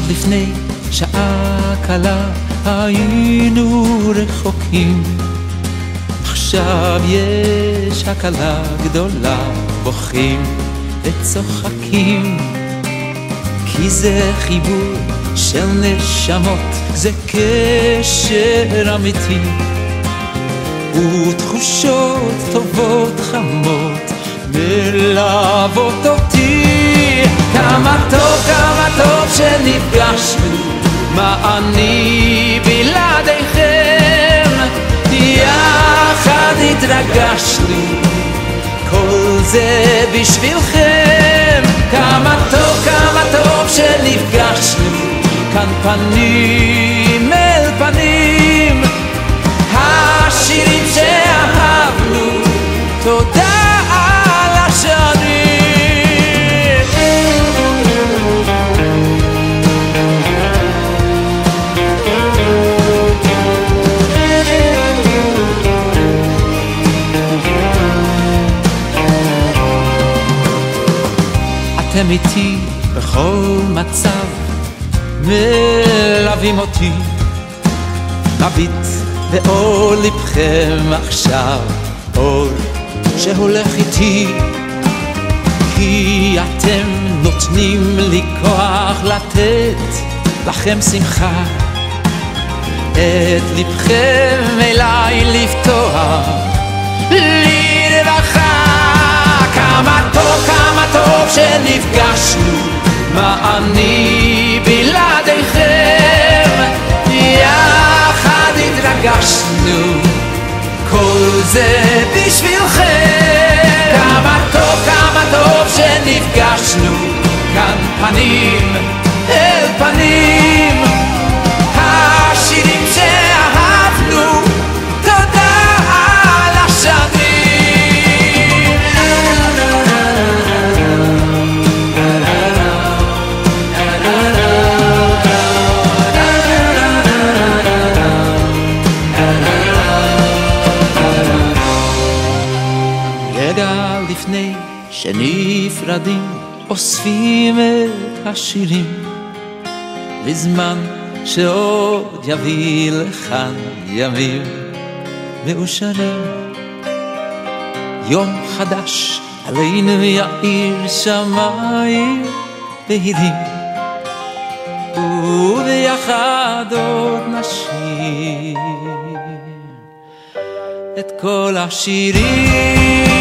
עד לפני שעה קלה היינו רחוקים, עכשיו יש הקלה גדולה, בוכים וצוחקים, כי זה חיבור של נשמות, זה קשר אמיתי, ותחושות טובות חמות מלוות אותי. כמה טוב שנפגשנו, מה אני בלעדיכם, יחד התרגשנו, כל זה בשבילכם. כמה טוב שנפגשנו, כאן פנים אל פנים, השירים שאהבנו, תודה על השנים. אתם איתי בכל מצב, מלווים אותי, מביט באור לבכם עכשיו, אור שהולך איתי, כי אתם נותנים לי כוח לתת לכם שמחה, את לבכם אליי לפתוח לרווחה. כמה טוב שנפגשנו, מה אני בלעדיכם, יחד התרגשנו, כל זה בשבילכם. כמה טוב שנפגשנו, כאן פנים אל פנים, השירים שאהבנו, תודה על השנים. לפני שנפרדים אוספים את השירים, בזמן שעוד יביא לכאן ימים מאושרים. יום חדש עלינו יאיר שמיים בהירים, וביחד עוד נשיר את כל השירים.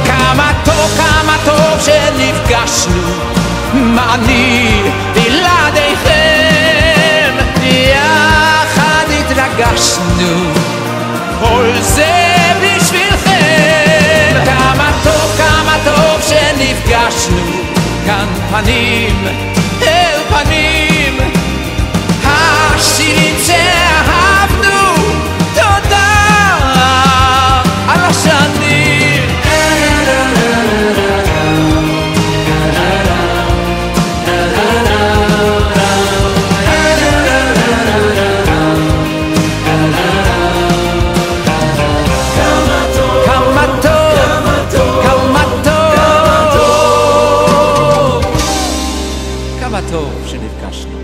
כמה טוב שנפגשנו, מה אני בלעדיכם, יחד התרגשנו, כל זה בשבילכם. כמה טוב שנפגשנו, כאן פנים אל פנים, השירים שאהבנו, תודה על השנים. כמה טוב שנפגשנו.